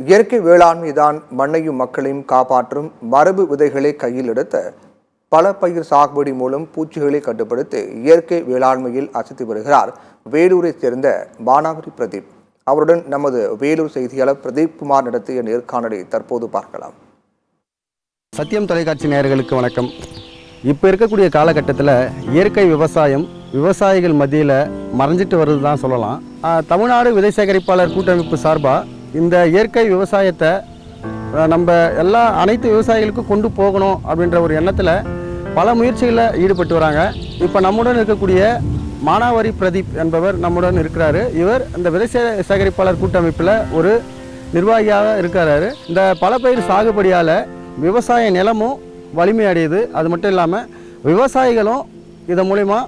இயற்கை வேளாண்மைதான் மண்ணையும் மக்களையும் காப்பாற்றும் மரபு விதைகளை கையில் எடுத்த பல பயிர் சாகுபடி மூலம் பூச்சிகளை கட்டுப்படுத்தி இயற்கை வேளாண்மையில் அசத்தி வருகிறார் வேலூரை சேர்ந்த பானாவரி பிரதீப். அவருடன் நமது வேலூர் செய்தியாளர் பிரதீப் குமார் நடத்திய நேர்காணலை தற்போது பார்க்கலாம். சத்தியம் தொலைக்காட்சி நேயர்களுக்கு வணக்கம். இப்போ இருக்கக்கூடிய காலகட்டத்தில் இயற்கை விவசாயம் விவசாயிகள் மத்தியில் மறைஞ்சிட்டு வருது தான் சொல்லலாம். தமிழ்நாடு விதை சேகரிப்பாளர் கூட்டமைப்பு சார்பாக இந்த இயற்கை விவசாயத்தை நம்ம அனைத்து விவசாயிகளுக்கும் கொண்டு போகணும் அப்படின்ற ஒரு எண்ணத்தில் பல முயற்சிகளில் ஈடுபட்டு வராங்க. இப்போ நம்முடன் இருக்கக்கூடிய மானாவரி பிரதீப் என்பவர் நம்முடன் இருக்கிறாரு. இவர் இந்த விதை சேகரிப்பாளர் கூட்டமைப்பில் ஒரு நிர்வாகியாக இருக்கிறாரு. இந்த பல பயிர் சாகுபடியால் விவசாய நிலமும் வலிமை அடையுது. அது மட்டும் இல்லாமல் விவசாயிகளும் இதன் மூலிமா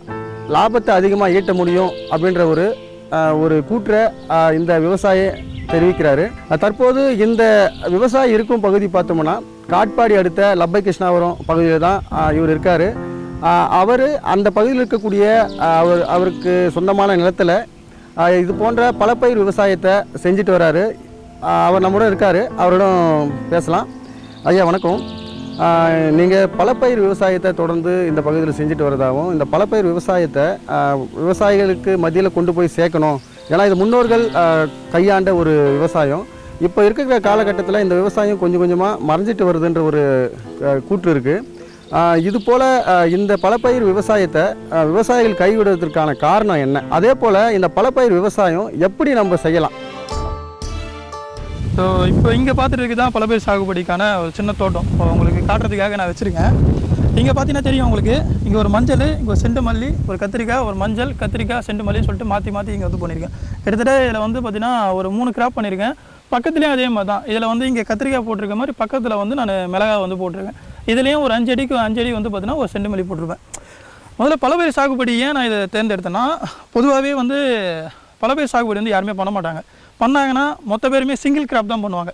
லாபத்தை அதிகமாக ஈட்ட முடியும் அப்படின்ற ஒரு கூற்றை இந்த விவசாயி தெரிவிக்கிறாரு. தற்போது இந்த விவசாயி இருக்கும் பகுதி பார்த்தோம்னா காட்பாடி அடுத்த லப்பை கிருஷ்ணாபுரம் பகுதியில் தான் இவர் இருக்கார். அவர் அந்த பகுதியில் இருக்கக்கூடிய அவருக்கு சொந்தமான நிலத்தில் இது போன்ற பல பயிர் விவசாயத்தை செஞ்சுட்டு வர்றாரு. அவர் நம்முடன் இருக்கார். அவரிடம் பேசலாம். ஐயா வணக்கம். நீங்கள் பலப்பயிர் விவசாயத்தை தொடர்ந்து இந்த பகுதியில் செஞ்சுட்டு வரதாகவும் இந்த பலப்பயிர் விவசாயத்தை விவசாயிகளுக்கு மத்தியில் கொண்டு போய் சேர்க்கணும், ஏன்னா இது முன்னோர்கள் கையாண்ட ஒரு விவசாயம். இப்போ இருக்கிற காலகட்டத்தில் இந்த விவசாயம் கொஞ்சம் கொஞ்சமாக மறைஞ்சிட்டு வருதுன்ற ஒரு கூற்று இருக்குது. இது போல் இந்த பலப்பயிர் விவசாயத்தை விவசாயிகள் கைவிடுவதற்கான காரணம் என்ன? அதே போல் இந்த பலப்பயிர் விவசாயம் எப்படி நம்ம செய்யலாம்? ஸோ இப்போ இங்கே பார்த்துட்டு இருக்குது தான் பல பேர் சாகுபடிக்கான ஒரு சின்ன தோட்டம். உங்களுக்கு காட்டுறதுக்காக நான் வச்சுருக்கேன். இங்கே பார்த்தீங்கன்னா தெரியும் உங்களுக்கு, இங்கே ஒரு மஞ்சள், இங்கே ஒரு செண்டு மல்லி, ஒரு கத்திரிக்காய், ஒரு மஞ்சள், கத்திரிக்காய், செண்டு மல்லின்னு சொல்லிட்டு மாற்றி இங்கே வந்து பண்ணியிருக்கேன். கிட்டத்தட்ட இதில் வந்து பார்த்திங்கன்னா ஒரு 3 கிராப் பண்ணியிருக்கேன். பக்கத்துலேயும் அதே மாதிரி தான். இதில் வந்து இங்கே கத்திரிக்காய் போட்டிருக்க மாதிரி பக்கத்தில் வந்து நான் மிளகாய் வந்து போட்டிருக்கேன். இதுலேயும் ஒரு 5 அடிக்கு 5 அடி வந்து பார்த்திங்கன்னா ஒரு செண்டு மல்லி போட்டிருப்பேன். முதல்ல பலபயிர் சாகுபடி ஏன் நான் இதை தேர்ந்தெடுத்தேன்னா, பொதுவாகவே வந்து பலபயிர் சாகுபடி வந்து யாருமே பண்ண மாட்டாங்க. பண்ணாங்கன்னா மொத்த பேருமே சிங்கிள் கிராப் தான் பண்ணுவாங்க.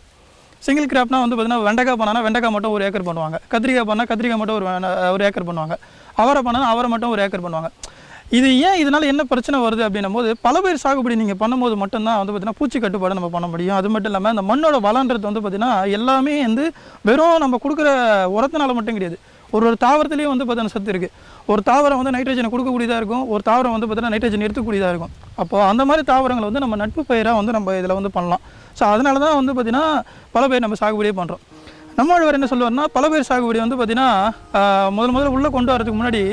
சிங்கிள் கிராப்னால் வந்து பார்த்திங்கன்னா வெண்டைக்காய் பண்ணால் வெண்டைக்காய் மட்டும் 1 ஏக்கர் பண்ணுவாங்க. கத்திரிக்காய் பண்ணால் கத்திரிக்காய் மட்டும் ஒரு ஏக்கர் பண்ணுவாங்க. அவரை பண்ணால் அவரை மட்டும் 1 ஏக்கர் பண்ணுவாங்க. இது ஏன் இதனால் என்ன பிரச்சனை வருது அப்படின்னும் போது, பலபயிர் சாகுபடி நீங்கள் பண்ணும்போது மட்டும்தான் வந்து பார்த்திங்கன்னா பூச்சி கட்டுப்பாடு நம்ம பண்ண முடியும். அது மட்டும் இல்லாமல் இந்த மண்ணோட வளன்றது வந்து பார்த்திங்கன்னா எல்லாமே வந்து வெறும் நம்ம கொடுக்குற உரத்தினால மட்டும் கிடையாது. ஒரு தாவரத்துலேயும் வந்து பார்த்தீங்கன்னா சத்து இருக்குது. ஒரு தாவரம் வந்து நைட்ரஜனை கொடுக்கக்கூடியதாக இருக்கும், ஒரு தாவரம் வந்து பார்த்தீங்கன்னா நைட்ரஜன் எடுத்துக்கூடியதாக இருக்கும். அப்போது அந்த மாதிரி தாவரங்களை வந்து நம்ம நட்பு பயிராக வந்து நம்ம இதில் வந்து பண்ணலாம். ஸோ அதனால தான் வந்து பார்த்திங்கன்னா பல பயிர் நம்ம சாகுபடியே பண்ணுறோம். நம்மளவர் என்ன சொல்லுவார்னா, பல பயிர் சாகுபடி வந்து பார்த்திங்கன்னா முதல்ல உள்ளே கொண்டு வரதுக்கு முன்னாடி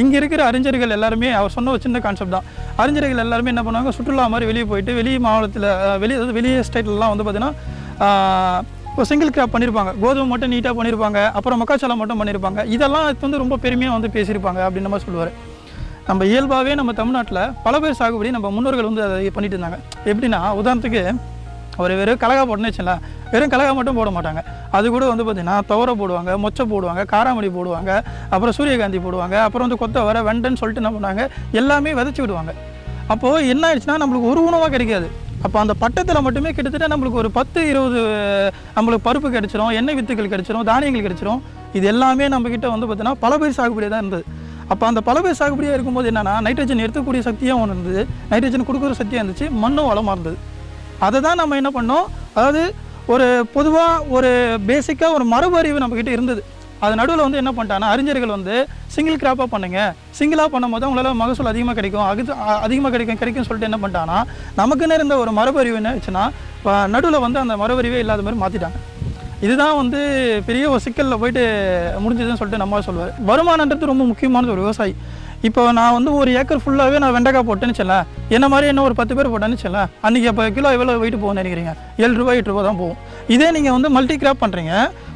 இங்கே இருக்கிற அறிஞர்கள் எல்லாருமே அவர் சொன்ன ஒரு சின்ன கான்செப்ட் தான். அறிஞர்கள் எல்லாருமே என்ன பண்ணுவாங்க, சுற்றுலா மாதிரி வெளியே போயிட்டு வெளி மாவட்டத்தில் வெளியே ஸ்டேட்லலாம் வந்து பார்த்திங்கன்னா இப்போ சிங்கிள் கிராப் பண்ணியிருப்பாங்க. கோதுமை மட்டும் நீட்டாக பண்ணியிருப்பாங்க, அப்புறம் மக்காச்சோளம் மட்டும் பண்ணியிருப்பாங்க. இதெல்லாம் இது வந்து ரொம்ப பெருமையாக வந்து பேசியிருப்பாங்க அப்படின்னு நம்ம சொல்லுவார். நம்ம இயல்பாகவே நம்ம தமிழ்நாட்டில் பல பேர் சாகுபடி நம்ம முன்னோர்கள் வந்து அதை பண்ணிட்டு இருந்தாங்க. எப்படின்னா, உதாரணத்துக்கு வெறும் கலகா போட்டோன்னு வச்சுங்களேன், வெறும் கலகா மட்டும் போட மாட்டாங்க. அது கூட வந்து பார்த்திங்கன்னா துவரை போடுவாங்க, மொச்சை போடுவாங்க, காராமணி போடுவாங்க, அப்புறம் சூரியகாந்தி போடுவாங்க, அப்புறம் வந்து கொத்தவரை, வெண்டைன்னு சொல்லிட்டு என்ன பண்ணாங்க, எல்லாமே விதைச்சி விடுவாங்க. அப்போது என்ன ஆயிடுச்சுன்னா நம்மளுக்கு ஒரு உணவாக கிடைக்காது. அப்போ அந்த பட்டத்தில் மட்டுமே கிட்டத்தட்ட நம்மளுக்கு ஒரு 10-20 நம்மளுக்கு பருப்பு கிடச்சிரும், எண்ணெய் வித்துக்கள் கிடச்சிரும், தானியங்கள் கிடச்சிரும். இது எல்லாமே நம்மக்கிட்ட வந்து பார்த்தீங்கன்னா பல பயிர் சாகுபடியாக தான் இருந்தது. அப்போ அந்த பல பயிர் சாகுபடியாக இருக்கும்போது என்னென்னா, நைட்ரஜன் எடுத்துக்கூடிய சக்தியாக ஒன்று இருந்தது, நைட்ரஜன் கொடுக்குற சக்தியாக இருந்துச்சு, மண்ணும் வளமாக இருந்தது. அதை தான் நம்ம என்ன பண்ணோம், அதாவது ஒரு பொதுவாக ஒரு பேசிக்காக ஒரு மரபு அறிவு நம்மக்கிட்ட இருந்தது. அது நடுவில் வந்து என்ன பண்ணிட்டாங்கன்னா, அறிஞர்கள் வந்து சிங்கிள் கிராப்பாக பண்ணுங்க, சிங்கிளாக பண்ணும்போது உங்களால் மகசூல் அதிகமாக கிடைக்கும்னு சொல்லிட்டு என்ன பண்ணிட்டாங்கன்னா, நமக்குன்னு இருந்த ஒரு மரபு அறிவு என்ன ஆச்சுன்னா நடுவில் வந்து அந்த மரபு அறிவே இல்லாத மாதிரி மாற்றிட்டாங்க. இதுதான் வந்து பெரிய ஒரு சிக்கலில் போயிட்டு முடிஞ்சதுன்னு சொல்லிட்டு நம்ம சொல்லுவார். வருமானன்றது ரொம்ப முக்கியமானது ஒரு விவசாயி. இப்போ நான் வந்து 1 ஏக்கர் ஃபுல்லாகவே நான் வெண்டைக்காய் போட்டேன்னு சொல்ல, என்ன மாதிரி என்ன ஒரு 10 பேர் போட்டேன்னு சொல்ல, அன்றைக்கி அப்போ கிலோ எவ்வளோ வெயிட்டு போகும்னு நினைக்கிறீங்க? 7 ரூபா 8 ரூபா தான் போகும். இதே நீங்கள் வந்து மல்டி கிராப் பண்ணுறீங்க,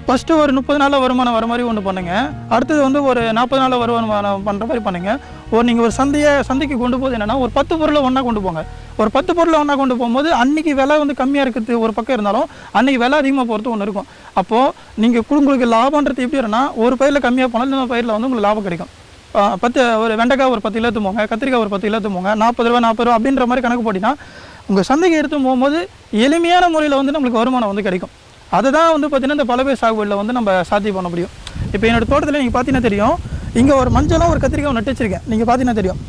ஃபஸ்ட்டு ஒரு 30 நாளில் வருமானம் வர மாதிரி ஒன்று பண்ணுங்க, அடுத்தது வந்து ஒரு 40 நாளில் வருமானம் பண்ணுற மாதிரி பண்ணுங்க. நீங்கள் ஒரு சந்தைக்கு கொண்டு போது என்னென்னா, ஒரு 10 பொருளை ஒன்றா கொண்டு போங்க. ஒரு 10 பொருளை ஒன்றா கொண்டு போகும்போது அன்றைக்கி விலை வந்து கம்மியாக இருக்கிறது ஒரு பக்கம் இருந்தாலும் அன்றைக்கி விலை அதிகமாக போகிறது ஒன்று இருக்கும். அப்போது நீங்கள் உங்களுக்கு லாபன்றது எப்படி வரும்னா, ஒரு பயிரில் கம்மியாக போனாலும் இன்னொரு பயிரில் வந்து உங்களுக்கு லாபம் கிடைக்கும். ஒரு வெண்டைக்காய் ஒரு 10 கிலோ எடுத்துமோங்க, கத்திரிக்காய் ஒரு 10 கிலோ எடுத்துமோங்க, 40 ரூபா 40 ரூபா அப்படின்ற மாதிரி கணக்கு போட்டிங்கன்னா உங்கள் சந்தைக்கு எடுத்து போகும்போது எளிமையான முறையில் வந்து நம்மளுக்கு வருமானம் வந்து கிடைக்கும். அதை தான் வந்து பார்த்திங்கன்னா இந்த பலபயிர் சாகுபடியில் வந்து நம்ம சாத்தியம் பண்ண முடியும். இப்போ என்னோடய தோட்டத்தில் நீங்கள் பார்த்தீங்கன்னா தெரியும், இங்கே ஒரு மஞ்சளும் ஒரு கத்திரிக்காய் நட்டு வச்சுருக்கேன். நீங்கள் பார்த்தீங்கன்னா தெரியும்,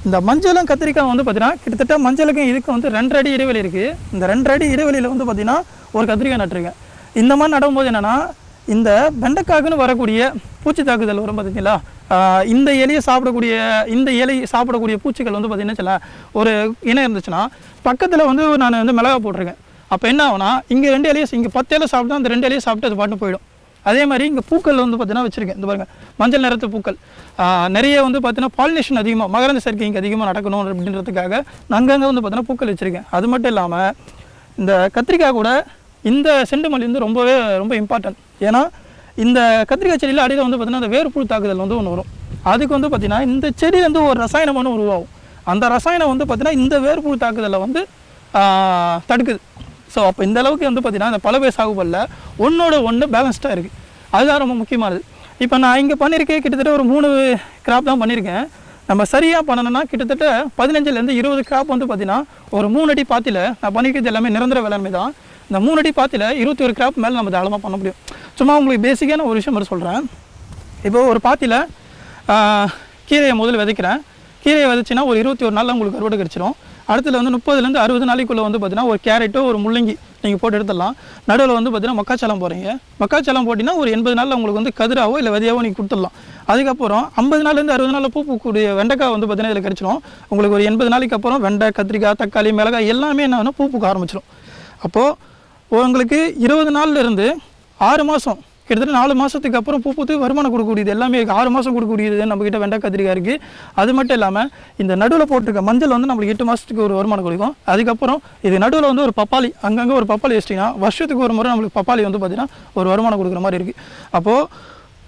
இந்த மஞ்சளும் கத்திரிக்காய் வந்து பார்த்தீங்கன்னா கிட்டத்தட்ட மஞ்சளுக்கும் இதுக்கு வந்து 2 அடி இடைவெளி இருக்குது. இந்த 2 அடி இடைவெளியில் வந்து பார்த்தீங்கன்னா ஒரு கத்திரிக்காய் நட்டுருக்கேன். இந்த மாதிரி நடும்போது என்னென்னா இந்த வெண்டைக்காக்குன்னு வரக்கூடிய பூச்சி தாக்குதல் வரும் பார்த்தீங்களா, இந்த இலையை சாப்பிடக்கூடிய பூச்சிகள் வந்து பார்த்தீங்கன்னா ஒரு இனம் இருந்துச்சுன்னா பக்கத்தில் வந்து நான் வந்து மிளகா போட்டிருக்கேன். அப்போ என்ன ஆகுனா இங்கே 2 இலையை இங்கே 10 இலை சாப்பிட்டா அந்த 2 இலையை சாப்பிட்டு அது பாட்டு போயிடும். அதே மாதிரி இங்கே பூக்கள் வந்து பார்த்தீங்கன்னா வச்சுருக்கேன். இந்த பாருங்கள் மஞ்சள் நிறத்து பூக்கள் நிறைய வந்து பார்த்தீங்கன்னா பாலினேஷன் அதிகமாக மகரந்த சேர்க்கை இங்கே அதிகமாக நடக்கணும் அப்படின்றதுக்காக அங்கங்கே வந்து பார்த்தீங்கன்னா பூக்கள் வச்சுருக்கேன். அது மட்டும் இல்லாமல் இந்த கத்திரிக்காய் கூட இந்த செண்டு மல்லி வந்து ரொம்ப இம்பார்ட்டன்ட். ஏன்னா இந்த கத்திரிக்காய் செடியில் அடியில் வந்து பார்த்தீங்கன்னா அந்த வேர்ப்புழு தாக்குதல் வந்து ஒன்று வரும். அதுக்கு வந்து பார்த்தீங்கன்னா இந்த செடியிலேருந்து ஒரு ரசாயனம் ஒன்று உருவாகும். அந்த ரசாயனம் வந்து பார்த்தீங்கன்னா இந்த வேர்ப்புழு தாக்குதலை வந்து தடுக்குது. ஸோ அப்போ இந்த அளவுக்கு வந்து பார்த்தீங்கன்னா இந்த பல பயிர் சாகுபடியில் ஒன்றோட ஒன்று பேலன்ஸ்டாக இருக்குது. அதுதான் ரொம்ப முக்கியமானது. இப்போ நான் இங்கே பண்ணியிருக்கேன் கிட்டத்தட்ட ஒரு 3 கிராப் தான் பண்ணியிருக்கேன். நம்ம சரியாக பண்ணணும்னா கிட்டத்தட்ட 15லேருந்து 20 கிராப் வந்து பார்த்தீங்கன்னா ஒரு 3 அடி பாத்தியில் நான் பண்ணிக்கிறது எல்லாமே நிரந்தர வேளாண்மை தான். இந்த 3 அடி பாத்தியில் 21 கிராப் மேலே நம்ம தாராளமாக பண்ண முடியும். சும்மா உங்களுக்கு பேசிக்கான ஒரு விஷயம் மட்டும் சொல்கிறேன். இப்போது ஒரு பாத்தியில் கீரையை முதல்ல விதைக்கிறேன். கீரையை விதைச்சின்னா ஒரு 21 நாளில் உங்களுக்கு அறுவடை கிடச்சிரும். அடுத்தது வந்து 30லேருந்து 60 நாளைக்குள்ளே வந்து பார்த்தீங்கன்னா ஒரு கேரட்டோ ஒரு முள்ளங்கி நீங்கள் போட்டு எடுத்துடலாம். நடுவில் வந்து பார்த்தீங்கன்னா மக்காச்சோளம் போகிறீங்க. மக்காச்சோளம் போட்டிங்கன்னா ஒரு 80 நாளில் உங்களுக்கு வந்து கதிராவோ இல்லை விதையாவோ நீங்கள் கொடுத்துடலாம். அதுக்கப்புறம் 50 நாள்லேருந்து 60 நாளில் பூக்கக்கூடிய வெண்டைக்காய் வந்து பார்த்தீங்கன்னா இதில் கிடச்சிடும். உங்களுக்கு ஒரு 80 நாளைக்கு அப்புறம் வெண்டை, கத்திரிக்காய், தக்காளி, மிளகாய் எல்லாமே என்ன பூக்க ஆரம்பிச்சிடும். அப்போது உங்களுக்கு 20 நாள்லேருந்து 6 மாதம் கிட்டத்தட்ட 4 மாதத்துக்கு அப்புறம் பூத்து வருமானம் கொடுக்கக்கூடியது எல்லாமே 6 மாதம் கொடுக்கக்கூடியது நம்மக்கிட்ட வெண்டை, கத்திரிக்காய் இருக்குது. அது மட்டும் இல்லாமல் இந்த நடுவில் போட்டிருக்க மஞ்சள் வந்து நம்மளுக்கு 8 மாதத்துக்கு ஒரு வருமானம் கொடுக்கும். அதுக்கப்புறம் இது நடுவில் வந்து ஒரு பப்பாளி அங்கங்கே ஒரு பப்பாளி வச்சிட்டிங்கன்னா வருஷத்துக்கு ஒரு முறை நம்மளுக்கு பப்பாளி வந்து பார்த்திங்கன்னா ஒரு வருமானம் கொடுக்குற மாதிரி இருக்குது. அப்போது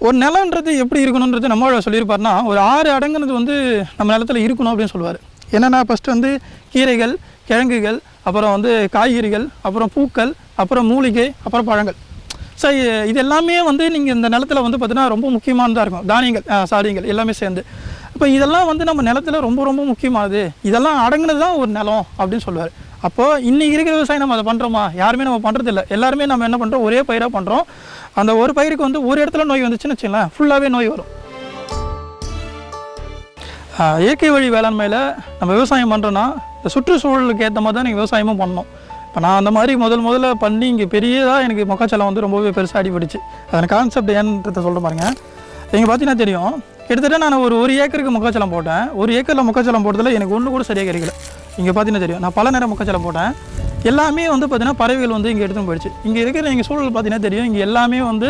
ஒரு நிலன்றது எப்படி இருக்கணுன்றது நம்ம சொல்லியிருப்பாருன்னா ஒரு 6 அடங்குனது வந்து நம்ம நிலத்தில் இருக்கணும் அப்படின்னு சொல்லுவார். என்னென்னா ஃபஸ்ட்டு வந்து கீரைகள், கிழங்குகள், அப்புறம் வந்து காய்கறிகள், அப்புறம் பூக்கள், அப்புறம் மூலிகை, அப்புறம் பழங்கள். ஸோ இது எல்லாமே வந்து நீங்கள் இந்த நிலத்தில் வந்து பார்த்தீங்கன்னா ரொம்ப முக்கியமானதாக இருக்கும். தானியங்கள் எல்லாமே சேர்ந்து. இப்போ இதெல்லாம் வந்து நம்ம நிலத்தில் ரொம்ப முக்கியமானது. இதெல்லாம் அடங்குனது தான் ஒரு நிலம் அப்படின்னு சொல்லுவார். அப்போது இன்றைக்கி இருக்கிற விவசாயம் நம்ம அதை பண்ணுறோமா? யாருமே நம்ம பண்ணுறதில்ல. எல்லாருமே நம்ம என்ன பண்ணுறோம், ஒரே பயிராக பண்ணுறோம். அந்த ஒரு பயிருக்கு வந்து ஒரு இடத்துல நோய் வந்துச்சுன்னு வச்சுங்களேன், ஃபுல்லாகவே நோய் வரும். இயற்கை வழி வேளாண்மையில் நம்ம விவசாயம் பண்ணுறோன்னா இந்த சுற்றுச்சூழலுக்கு ஏற்ற மாதிரி தான் நீங்கள் விவசாயமும் பண்ணணும். இப்போ நான் அந்த மாதிரி முதல்ல பண்ணி இங்கே பெரியதாக எனக்கு மக்காச்சோளம் வந்து ரொம்பவே பெருசாக அடிபடிச்சு. அதன் கான்செப்ட் ஏன்றதை சொல்கிற பாருங்க. இங்கே பார்த்தீங்கன்னா தெரியும், கிட்டத்தட்ட நான் ஒரு ஏக்கருக்கு மக்காச்சோளம் போட்டேன். 1 ஏக்கரில் மக்காச்சோளம் போட்டதில் எனக்கு ஒன்று கூட சரியாக கிடைக்கல. இங்கே பார்த்தீங்கன்னா தெரியும், நான் பல நேரம் மக்காச்சோளம் போட்டேன். எல்லாமே வந்து பார்த்தீங்கன்னா பறவைகள் வந்து இங்கே எடுத்துன்னு போயிடுச்சு. இங்கே இருக்கிற எங்கள் சூழல் பார்த்தீங்கன்னா தெரியும், இங்கே எல்லாமே வந்து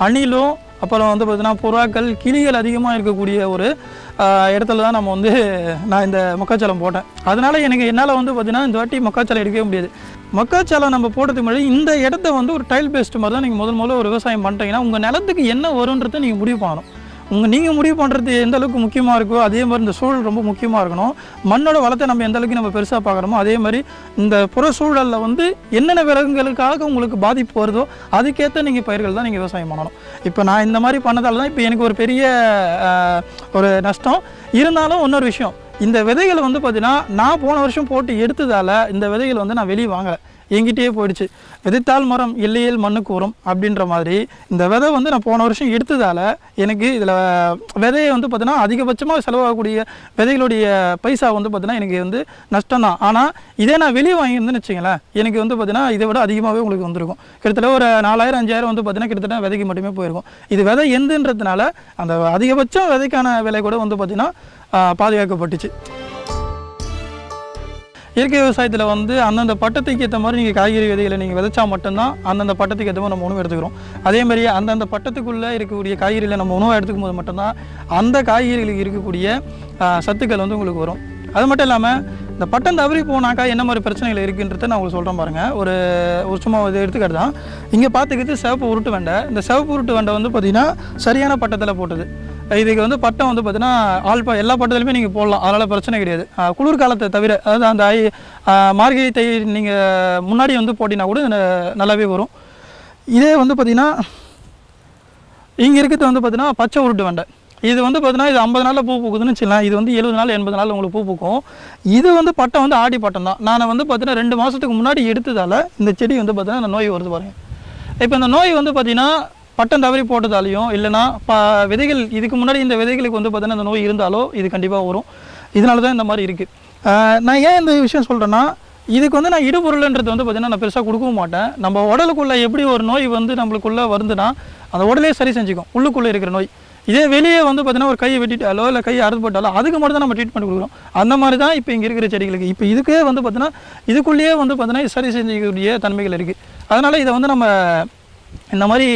அணிலும் அப்புறம் வந்து பார்த்தீங்கன்னா புறாக்கள், கிளிகள் அதிகமாக இருக்கக்கூடிய ஒரு இடத்துல தான் நான் இந்த மக்காச்சோளம் போட்டேன். அதனால் என்னால் வந்து பார்த்தீங்கன்னா இந்த வாட்டி மக்காச்சோளம் எடுக்கவே முடியாது. மக்காச்சோளம் நம்ம போடுறதுக்கு முன்னாடி இந்த இடத்த வந்து ஒரு டைல் பேஸ்ட் மாதிரி தான் நீங்கள் முதல்ல ஒரு விவசாயம் பண்ணுறீங்கன்னா உங்கள் நிலத்துக்கு என்ன வரும்ன்றதை நீங்கள் முடிவு பண்ணணும். நீங்கள் முடிவு பண்ணுறது எந்த அளவுக்கு முக்கியமாக இருக்கோ அதே மாதிரி இந்த சூழல் ரொம்ப முக்கியமாக இருக்கணும். மண்ணோட வளத்தை நம்ம எந்த அளவுக்கு நம்ம பெருசாக பார்க்குறோமோ அதே மாதிரி இந்த புற சூழலில் வந்து என்னென்ன விலங்குகளுக்காக உங்களுக்கு பாதிப்பு வருதோ அதுக்கேற்ற நீங்கள் பயிர்கள் தான் நீங்கள் விவசாயம் பண்ணணும். இப்போ நான் இந்த மாதிரி பண்ணதால தான் இப்போ எனக்கு ஒரு பெரிய ஒரு நஷ்டம் இருந்தாலும். இன்னொரு விஷயம், இந்த விதைகளை வந்து பார்த்தீங்கன்னா நான் போன வருஷம் போட்டு எடுத்ததால் இந்த விதைகள் வந்து நான் வெளியே வாங்கலை, எங்கிட்டே போயிடுச்சு. விதைத்தால் மரம் இல்லையேல் மண்ணுக்கு உரம் அப்படின்ற மாதிரி இந்த விதை வந்து நான் போன வருஷம் எடுத்ததால் எனக்கு இதில் விதையை வந்து பார்த்தீங்கன்னா அதிகபட்சமாக செலவாகக்கூடிய விதைகளுடைய பைசா வந்து பார்த்தீங்கன்னா எனக்கு வந்து நஷ்டம் தான். ஆனால் இதே நான் வெளியே வாங்கியிருந்தேன்னு வச்சுங்களேன், எனக்கு வந்து பார்த்தீங்கன்னா இதை விட அதிகமாகவே உங்களுக்கு வந்திருக்கும். கிட்டத்தட்ட ஒரு 4000-5000 வந்து பார்த்தீங்கன்னா கிட்டத்தட்ட விதைக்கு மட்டுமே போயிருக்கும். இது விதை எந்துன்றதுனால அந்த அதிகபட்சம் விதைக்கான விலை கூட வந்து பார்த்தீங்கன்னா பாதுகாக்கப்பட்டுச்சு. இயற்கை விவசாயத்தில் வந்து அந்தந்த பட்டத்துக்கு ஏற்ற மாதிரி நீங்கள் காய்கறி விதைகளை நீங்கள் விதைச்சா மட்டும்தான் அந்தந்த பட்டத்துக்கு ஏற்ற மாதிரி நம்ம உணவு எடுத்துக்கிறோம். அதே மாதிரி அந்தந்த பட்டத்துக்குள்ளே இருக்கக்கூடிய காய்கறிகளை நம்ம உணவை எடுத்துக்கும் போது மட்டும்தான் அந்த காய்கறிகளுக்கு இருக்கக்கூடிய சத்துக்கள் வந்து உங்களுக்கு வரும். அது மட்டும் இல்லாமல் இந்த பட்டம் தவறி போனாக்கா என்ன மாதிரி பிரச்சனைகள் இருக்குன்றதை நான் உங்களுக்கு சொல்கிறேன் பாருங்கள். ஒரு சும்மா இது எடுத்துக்காட்டு தான். இங்கே பார்த்துக்கிட்டு சிவப்பு உருட்டு வெண்டை. இந்த சிவப்பு உருட்டு வெண்டை வந்து பார்த்திங்கன்னா சரியான பட்டத்தில் போட்டது. இதுக்கு வந்து பட்டம் வந்து பார்த்தீங்கன்னா எல்லா பட்டத்துலையுமே நீங்கள் போடலாம், அதனால் பிரச்சனை கிடையாது. குளிர்காலத்தை தவிர, அதாவது அந்த மார்கழி தை நீங்கள் முன்னாடி வந்து போட்டிங்கன்னா கூட நல்லாவே வரும். இதே வந்து பார்த்திங்கன்னா இங்கே இருக்கிறது வந்து பார்த்திங்கன்னா பச்சை உருட்டு வெண்டை. இது வந்து பார்த்தீங்கன்னா இது 50 நாளில் பூ பூக்குதுன்னு வச்சுக்கலாம். இது வந்து 70 நாள் 80 நாள் உங்களுக்கு பூ பூக்கும். இது வந்து பட்டம் வந்து ஆடி பட்டம் தான். நான் வந்து பார்த்தீங்கன்னா 2 மாதத்துக்கு முன்னாடி எடுத்ததால் இந்த செடி வந்து பார்த்தீங்கன்னா இந்த நோய் வருது பாருங்கள். இப்போ இந்த நோய் வந்து பார்த்திங்கன்னா பட்டம் தவறி போட்டதாலையும் இல்லைனா விதைகள் இதுக்கு முன்னாடி இந்த விதைகளுக்கு வந்து பார்த்தீங்கன்னா இந்த நோய் இருந்தாலோ இது கண்டிப்பாக வரும். இதனால தான் இந்த மாதிரி இருக்குது. நான் ஏன் இந்த விஷயம் சொல்கிறேன்னா, இதுக்கு வந்து நான் இடுபொருள்ன்றது வந்து பார்த்திங்கன்னா நான் பெருசாக கொடுக்கவும் மாட்டேன். நம்ம உடலுக்குள்ளே எப்படி ஒரு நோய் வந்து நம்மளுக்குள்ளே வருதுன்னா அந்த உடலே சரி செஞ்சுக்கும் உள்ளுக்குள்ளே இருக்கிற நோய். இதே வெளியே வந்து பார்த்திங்கன்னா ஒரு கையை வெட்டிட்டாலோ இல்லை கையை அறுத்து போட்டாலோ அதுக்கு மட்டும் தான் நம்ம ட்ரீட்மெண்ட் கொடுக்குறோம். அந்த மாதிரி தான் இப்போ இங்கே இருக்கிற செடிகளுக்கு. இப்போ இதுக்கே வந்து பார்த்திங்கன்னா இதுக்குள்ளேயே வந்து பார்த்திங்கன்னா சரி செஞ்சக்கூடிய தன்மைகள் இருக்குது. அதனால் இதை வந்து நம்ம இந்த மாதிரி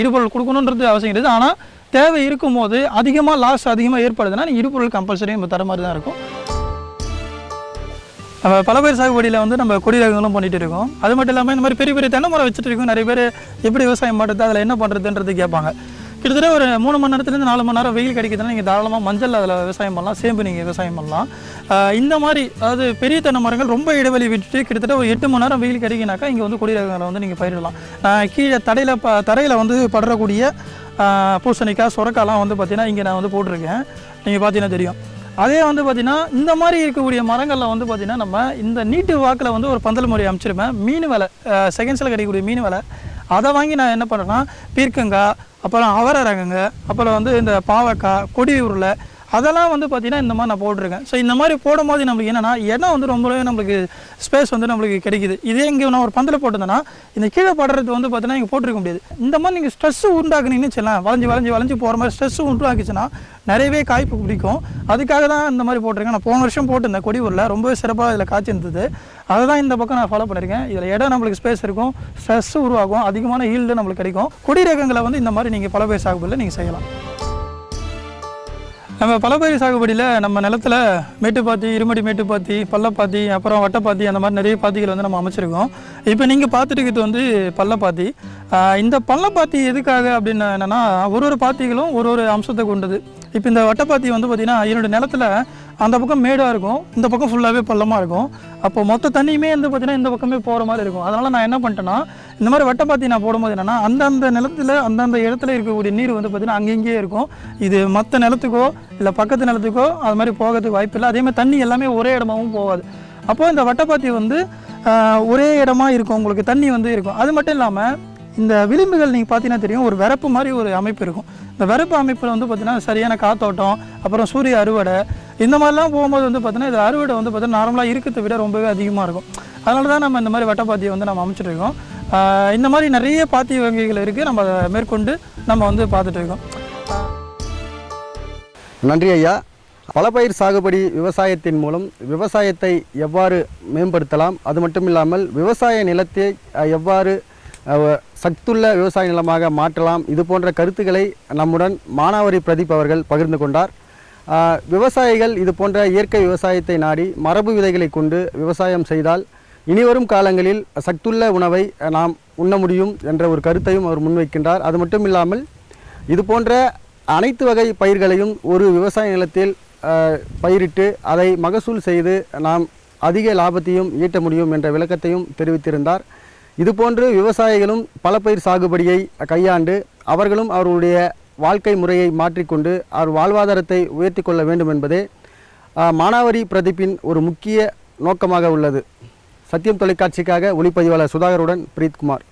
இடுபொருள் கொடுக்கணுன்றது அவசியம் கிடையாது. ஆனால் தேவை இருக்கும்போது அதிகமாக லாஸ் அதிகமாக ஏற்படுதுன்னா இடுபொருள் கம்பல்சரி நம்ம தர மாதிரி தான் இருக்கும். நம்ம பல பயிர் சாகுபடியில் வந்து நம்ம கொடி ரகங்களும் பண்ணிகிட்டு இருக்கோம். அது மட்டும் இல்லாமல் இந்த மாதிரி பெரிய பெரிய தென்னை மரம் வச்சுட்டு இருக்கோம். நிறைய பேர் எப்படி விவசாயம் பண்ணுறது, அதில் என்ன பண்ணுறதுன்றது கேட்பாங்க. கிட்டத்தட்ட ஒரு 3 மணி நேரத்துலேருந்து 4 மணி நேரம் வெயில் கிடைக்குதுன்னா நீங்கள் தாராளமாக மஞ்சள் அதில் விவசாயம் பண்ணலாம், சேம்பு நீங்கள் விவசாயம் பண்ணலாம். இந்த மாதிரி அதாவது பெரிய தென்னை மரங்கள் ரொம்ப இடைவெளி விட்டுட்டு கிட்டத்தட்ட ஒரு 8 மணி நேரம் வெயில் கிடைக்கினாக்கா இங்கே வந்து கொடி ரகங்களை வந்து நீங்கள் பயிரிடலாம். கீழே தரையில் வந்து படரக்கூடிய பூசணிக்காய், சுரக்காய்லாம் வந்து பார்த்திங்கன்னா இங்கே நான் வந்து போட்டிருக்கேன். நீங்கள் பார்த்தீங்கன்னா தெரியும். அதே வந்து பார்த்திங்கன்னா இந்த மாதிரி இருக்கக்கூடிய மரங்களில் வந்து பார்த்திங்கன்னா நம்ம இந்த நீட்டு வாக்கில் வந்து ஒரு பந்தல் முறை அமைச்சிருப்பேன். மீன் விலை செகண்ட்ஸில் கிடைக்கக்கூடிய மீன் விலை அதை வாங்கி நான் என்ன பண்ணுறேன்னா பீர்க்கங்காய், அப்புறம் அவரை ரகங்க, அப்புறம் வந்து இந்த பாவக்காய், கொடி உருளை அதெல்லாம் வந்து பார்த்திங்கன்னா இந்த மாதிரி நான் போட்டிருக்கேன். ஸோ இந்த மாதிரி போடும்போது நம்மளுக்கு என்னென்னா இடம் வந்து ரொம்பவே நம்மளுக்கு ஸ்பேஸ் வந்து நம்மளுக்கு கிடைக்குது. இதே இங்கே நான் ஒரு பந்தில் போட்டிருந்தேன்னா இந்த கீழே படுறது வந்து பார்த்திங்கன்னா இங்கே போட்டிருக்க முடியாது. இந்த மாதிரி நீங்கள் ஸ்ட்ரெஸ்ஸு உண்டாக்குனீங்கன்னு வச்சுக்கலாம், வளைஞ்சு போகிற மாதிரி ஸ்ட்ரெஸ்ஸு உண்டாக்குச்சுன்னா நிறையவே காய்ப்பு பிடிக்கும். அதுக்காக தான் இந்த மாதிரி போட்டிருக்கேன். நான் போன வருஷம் போட்டிருந்தேன் கொடி ஊரில், ரொம்பவே சிறப்பாக இதில் காய்ச்சி இருந்தது. அதை தான் இந்த பக்கம் நான் ஃபாலோ பண்ணியிருக்கேன். இதில் இடம் நம்மளுக்கு ஸ்பேஸ் இருக்கும், ஸ்ட்ரெஸ்ஸு உருவாகும், அதிகமான ஈல்டு நம்மளுக்கு கிடைக்கும். கொடி ரகங்களை வந்து இந்த மாதிரி நீங்கள் பல பயிர் சாகுபடியில் நீங்கள் செய்யலாம். நம்ம பலப்பயிர் சாகுபடியில் நம்ம நிலத்தில் மேட்டுப்பாத்தி, இருமடி மேட்டுப்பாத்தி, பள்ளப்பாத்தி, அப்புறம் வட்டப்பாத்தி அந்த மாதிரி நிறைய பாத்திகள் வந்து நம்ம அமைச்சிருக்கோம். இப்போ நீங்கள் பார்த்துட்டு இருக்கிறது வந்து பள்ளப்பாத்தி. இந்த பள்ளப்பாத்தி எதுக்காக அப்படின்னு என்னென்னா ஒரு பாத்திகளும் ஒரு அம்சத்தை கொண்டது. இப்போ இந்த வட்டப்பாத்தி வந்து பார்த்திங்கன்னா என்னோடய நிலத்தில் அந்த பக்கம் மேடாக இருக்கும், இந்த பக்கம் ஃபுல்லாகவே பள்ளமாக இருக்கும். அப்போ மொத்த தண்ணியுமே வந்து பார்த்திங்கன்னா இந்த பக்கமே போகிற மாதிரி இருக்கும். அதனால் நான் என்ன பண்ணிட்டேன்னா இந்த மாதிரி வட்டப்பாத்தி நான் போடும்போது என்னென்னா அந்தந்த நிலத்தில் அந்தந்த இடத்துல இருக்கக்கூடிய நீர் வந்து பார்த்திங்கன்னா அங்கங்கேயே இருக்கும். இது மற்ற நிலத்துக்கோ இல்லை பக்கத்து நிலத்துக்கோ அது மாதிரி போகிறதுக்கு வாய்ப்பு இல்லை. அதேமாதிரி தண்ணி எல்லாமே ஒரே இடமாகவும் போகாது. அப்போது இந்த வட்டப்பாத்தி வந்து ஒரே இடமா இருக்கும், உங்களுக்கு தண்ணி வந்து இருக்கும். அது மட்டும் இல்லாமல் இந்த விளிம்புகள் நீங்கள் பார்த்தீங்கன்னா தெரியும், ஒரு வரப்பு மாதிரி ஒரு அமைப்பு இருக்கும். இந்த வரப்பு அமைப்பில் வந்து பார்த்திங்கன்னா சரியான காத்தோட்டம், அப்புறம் சூரிய அறுவடை இந்த மாதிரிலாம் போகும்போது வந்து பார்த்திங்கன்னா இது அறுவடை வந்து பார்த்திங்கன்னா நார்மலாக இருக்கிறத விட ரொம்பவே அதிகமாக இருக்கும். அதனால தான் நம்ம இந்த மாதிரி வட்டப்பாத்தியை வந்து நம்ம அமைச்சிட்டு இருக்கோம். இந்த மாதிரி நிறைய பாத்தி வகைகள் இருக்குது, நம்ம அதை மேற்கொண்டு நம்ம வந்து பார்த்துட்டு இருக்கோம். நன்றி ஐயா. பலப்பயிர் சாகுபடி விவசாயத்தின் மூலம் விவசாயத்தை எவ்வாறு மேம்படுத்தலாம், அது மட்டும் இல்லாமல் விவசாய நிலத்தை எவ்வாறு சத்துள்ள விவசாய நிலமாக மாற்றலாம், இது போன்ற கருத்துக்களை நம்முடன் மானாவரி பிரதீப் அவர்கள் பகிர்ந்து கொண்டார். விவசாயிகள் இது போன்ற இயற்கை விவசாயத்தை நாடி மரபு விதைகளை கொண்டு விவசாயம் செய்தால் இனிவரும் காலங்களில் சத்துள்ள உணவை நாம் உண்ண முடியும் என்ற ஒரு கருத்தையும் அவர் முன்வைக்கின்றார். அது மட்டும் இல்லாமல் இது போன்ற அனைத்து வகை பயிர்களையும் ஒரு விவசாய நிலத்தில் பயிரிட்டு அதை மகசூல் செய்து நாம் அதிக லாபத்தையும் ஈட்ட முடியும் என்ற விளக்கத்தையும் தெரிவித்திருந்தார். இதுபோன்று விவசாயிகளும் பல பயிர் சாகுபடியை கையாண்டு அவர்களும் அவர்களுடைய வாழ்க்கை முறையை மாற்றிக்கொண்டு அவர் வாழ்வாதாரத்தை உயர்த்தி கொள்ள வேண்டும் என்பதே மானாவரி பிரதீப்பின் ஒரு முக்கிய நோக்கமாக உள்ளது. சத்தியம் தொலைக்காட்சிக்காக ஒளிப்பதிவாளர் சுதாகருடன் பிரீத்குமார்.